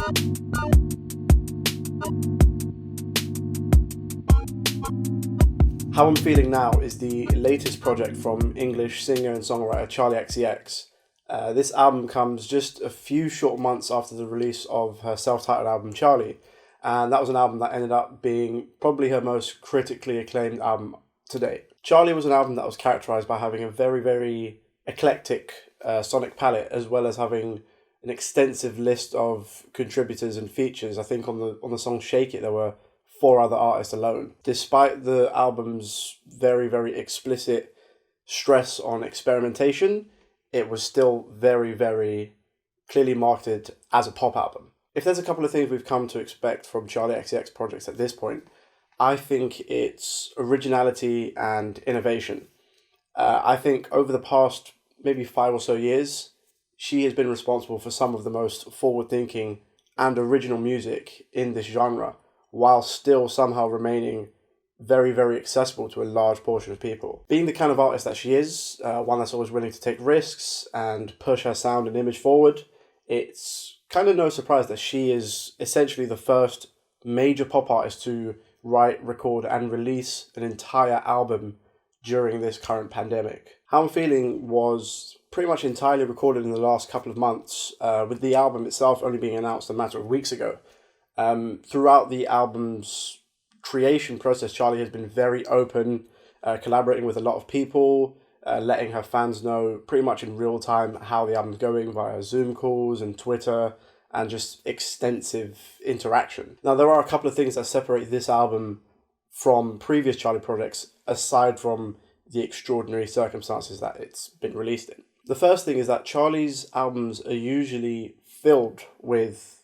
How I'm Feeling Now is the latest project from English singer and songwriter Charli XCX. This album comes just a few short months after the release of her self-titled album Charli, and that was an album that ended up being probably her most critically acclaimed album to date. Charli was an album that was characterised by having a very, very eclectic sonic palette, as well as having an extensive list of contributors and features. I think on the song Shake It there were 4 other artists alone. Despite the album's very, very explicit stress on experimentation, it was still very, very clearly marketed as a pop album. If there's a couple of things we've come to expect from Charli XCX projects at this point, I think it's originality and innovation. I think over the past maybe 5 or so years, she has been responsible for some of the most forward-thinking and original music in this genre, while still somehow remaining very, very accessible to a large portion of people. Being the kind of artist that she is, one that's always willing to take risks and push her sound and image forward, it's kind of no surprise that she is essentially the first major pop artist to write, record, and release an entire album during this current pandemic. How I'm Feeling was pretty much entirely recorded in the last couple of months, with the album itself only being announced a matter of weeks ago. Throughout the album's creation process, Charli has been very open, collaborating with a lot of people, letting her fans know pretty much in real time how the album's going via Zoom calls and Twitter, and just extensive interaction. Now, there are a couple of things that separate this album from previous Charli projects, aside from the extraordinary circumstances that it's been released in. The first thing is that Charli's albums are usually filled with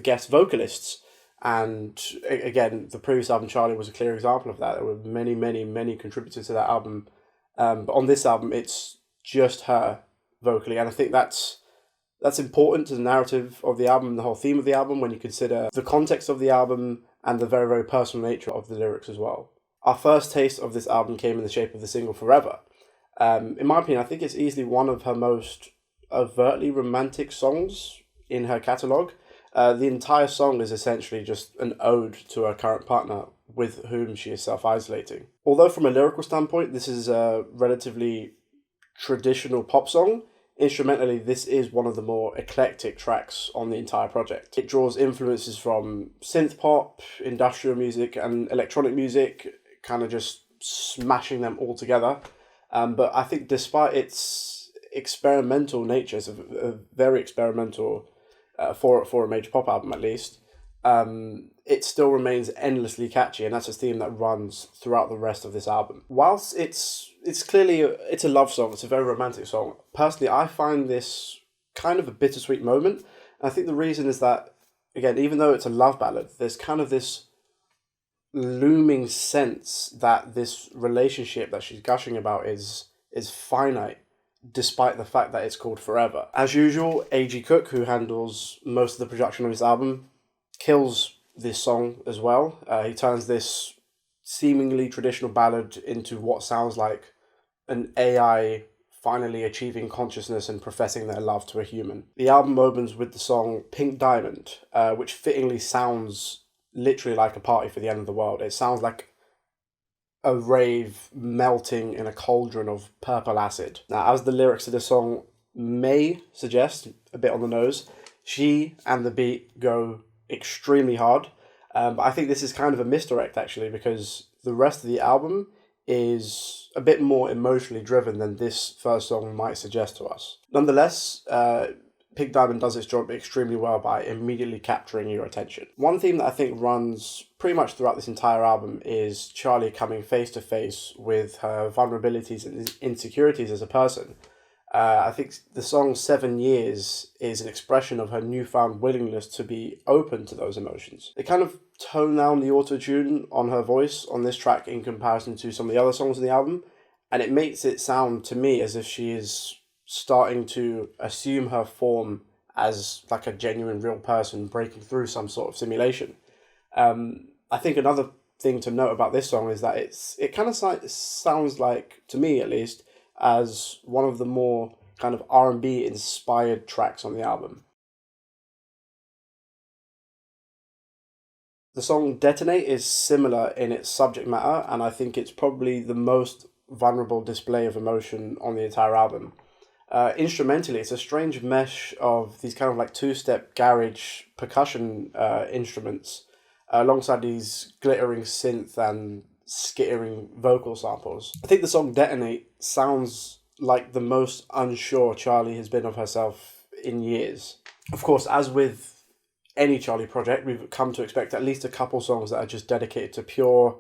guest vocalists, and again, the previous album Charli was a clear example of that. There were many, many, many contributors to that album, but on this album it's just her vocally, and I think that's important to the narrative of the album, the whole theme of the album, when you consider the context of the album and the very, very personal nature of the lyrics as well. Our first taste of this album came in the shape of the single Forever. In my opinion, I think it's easily one of her most overtly romantic songs in her catalogue. The entire song is essentially just an ode to her current partner, with whom she is self-isolating. Although from a lyrical standpoint, this is a relatively traditional pop song, instrumentally this is one of the more eclectic tracks on the entire project. It draws influences from synth pop, industrial music, and electronic music, kind of just smashing them all together. But I think despite its experimental nature, it's a very experimental for a major pop album at least, it still remains endlessly catchy, and that's a theme that runs throughout the rest of this album. Whilst it's clearly it's a love song, it's a very romantic song, personally I find this kind of a bittersweet moment, and I think the reason is that, again, even though it's a love ballad, there's kind of this looming sense that this relationship that she's gushing about is finite, despite the fact that it's called Forever. As usual, A.G. Cook, who handles most of the production of this album, kills this song as well. He turns this seemingly traditional ballad into what sounds like an AI finally achieving consciousness and professing their love to a human. The album opens with the song Pink Diamond, which fittingly sounds literally like a party for the end of the world. It sounds like a rave melting in a cauldron of purple acid. Now, as the lyrics of the song may suggest, a bit on the nose, she and the beat go extremely hard. But I think this is kind of a misdirect, actually, because the rest of the album is a bit more emotionally driven than this first song might suggest to us. Nonetheless, Pink Diamond does its job extremely well by immediately capturing your attention. One theme that I think runs pretty much throughout this entire album is Charli coming face to face with her vulnerabilities and insecurities as a person. I think the song 7 Years is an expression of her newfound willingness to be open to those emotions. They kind of tone down the auto-tune on her voice on this track in comparison to some of the other songs in the album, and it makes it sound to me as if she is starting to assume her form as like a genuine real person breaking through some sort of simulation. I think another thing to note about this song is that it kind of sounds like, to me at least, as one of the more kind of R&B inspired tracks on the album. The song Detonate is similar in its subject matter, and I think it's probably the most vulnerable display of emotion on the entire album. Instrumentally, it's a strange mesh of these kind of like two-step garage percussion instruments alongside these glittering synth and skittering vocal samples. I think the song Detonate sounds like the most unsure Charli has been of herself in years. Of course, as with any Charli project, we've come to expect at least a couple songs that are just dedicated to pure,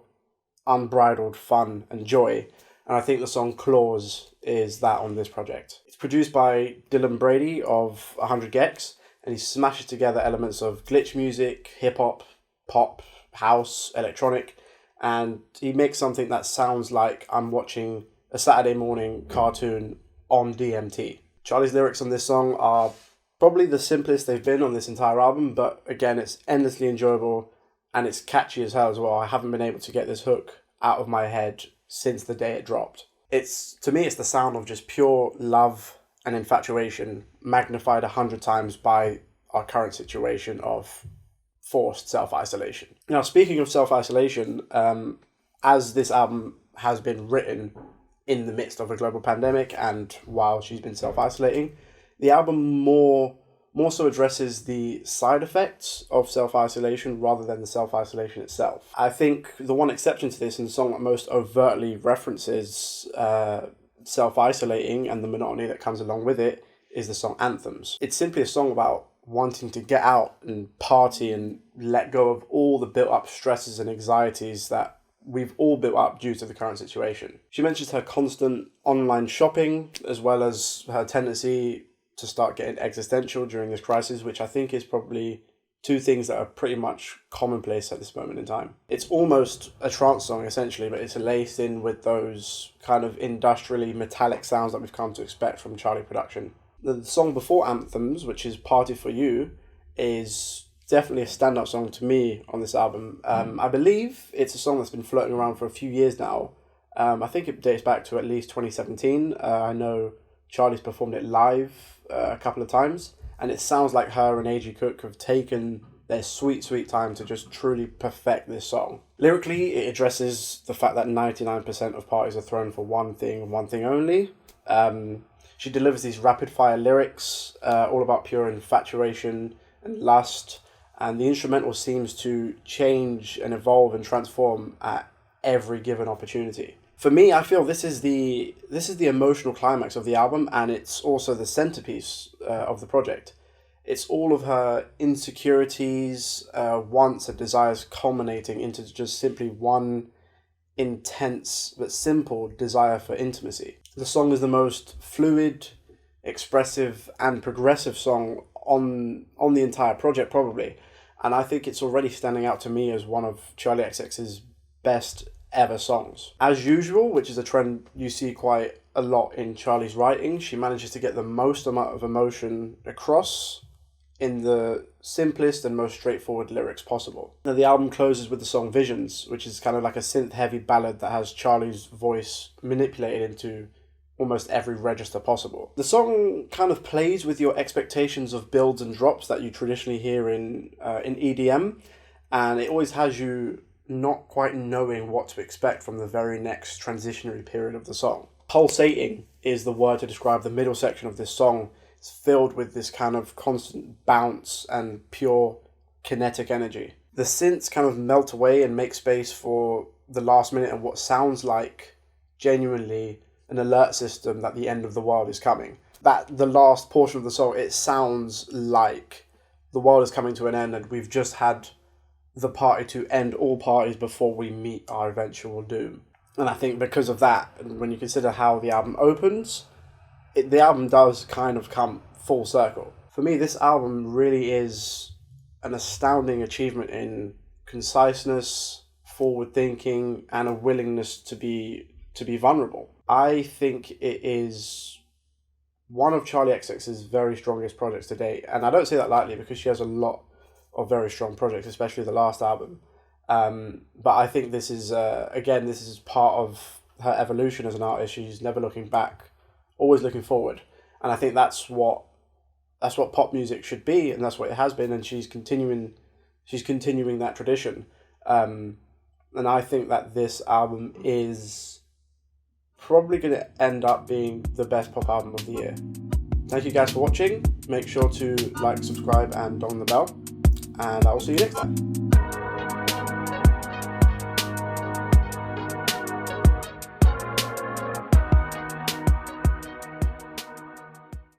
unbridled fun and joy. And I think the song Claws is that on this project. It's produced by Dylan Brady of 100 Gex, and he smashes together elements of glitch music, hip-hop, pop, house, electronic, and he makes something that sounds like I'm watching a Saturday morning cartoon on DMT. Charli's lyrics on this song are probably the simplest they've been on this entire album, but again, it's endlessly enjoyable and it's catchy as hell as well. I haven't been able to get this hook out of my head since the day it dropped. To me, it's the sound of just pure love and infatuation magnified 100 times by our current situation of forced self-isolation. Now, speaking of self-isolation, as this album has been written in the midst of a global pandemic and while she's been self-isolating, the album more so addresses the side effects of self-isolation rather than the self-isolation itself. I think the one exception to this, and the song that most overtly references self-isolating and the monotony that comes along with it, is the song Anthems. It's simply a song about wanting to get out and party and let go of all the built-up stresses and anxieties that we've all built up due to the current situation. She mentions her constant online shopping, as well as her tendency to start getting existential during this crisis, which I think is probably two things that are pretty much commonplace at this moment in time. It's almost a trance song, essentially, but it's laced in with those kind of industrially metallic sounds that we've come to expect from Charli production. The song before Anthems, which is Party For You, is definitely a standout song to me on this album. I believe it's a song that's been floating around for a few years now. I think it dates back to at least 2017. I know Charli's performed it live a couple of times, and it sounds like her and A.G. Cook have taken their sweet time to just truly perfect this song. Lyrically, it addresses the fact that 99% of parties are thrown for one thing and one thing only. She delivers these rapid-fire lyrics, all about pure infatuation and lust, and the instrumental seems to change and evolve and transform at every given opportunity. For me, I feel this is the emotional climax of the album, and it's also the centerpiece of the project. It's all of her insecurities, wants and desires culminating into just simply one intense but simple desire for intimacy. The song is the most fluid, expressive and progressive song on the entire project probably, and I think it's already standing out to me as one of Charli XCX's best ever songs. As usual, which is a trend you see quite a lot in Charli's writing, she manages to get the most amount of emotion across in the simplest and most straightforward lyrics possible. Now, the album closes with the song Visions, which is kind of like a synth-heavy ballad that has Charli's voice manipulated into almost every register possible. The song kind of plays with your expectations of builds and drops that you traditionally hear in EDM, and it always has you not quite knowing what to expect from the very next transitionary period of the song. Pulsating is the word to describe the middle section of this song. It's filled with this kind of constant bounce and pure kinetic energy. The synths kind of melt away and make space for the last minute of what sounds like genuinely an alert system that the end of the world is coming. That the last portion of the song, it sounds like the world is coming to an end and we've just had the party to end all parties before we meet our eventual doom. And I think because of that, and when you consider how the album opens, the album does kind of come full circle. For me, this album really is an astounding achievement in conciseness, forward thinking, and a willingness to be vulnerable. I think it is one of Charli XCX's very strongest projects to date, and I don't say that lightly because she has a lot of very strong projects, especially the last album. But I think this is this is part of her evolution as an artist. She's never looking back, always looking forward, and I think that's what pop music should be, and that's what it has been. And she's continuing she's continuing that tradition. And I think that this album is probably going to end up being the best pop album of the year. Thank you guys for watching. Make sure to like, subscribe, and dong the bell. And I will see you next time.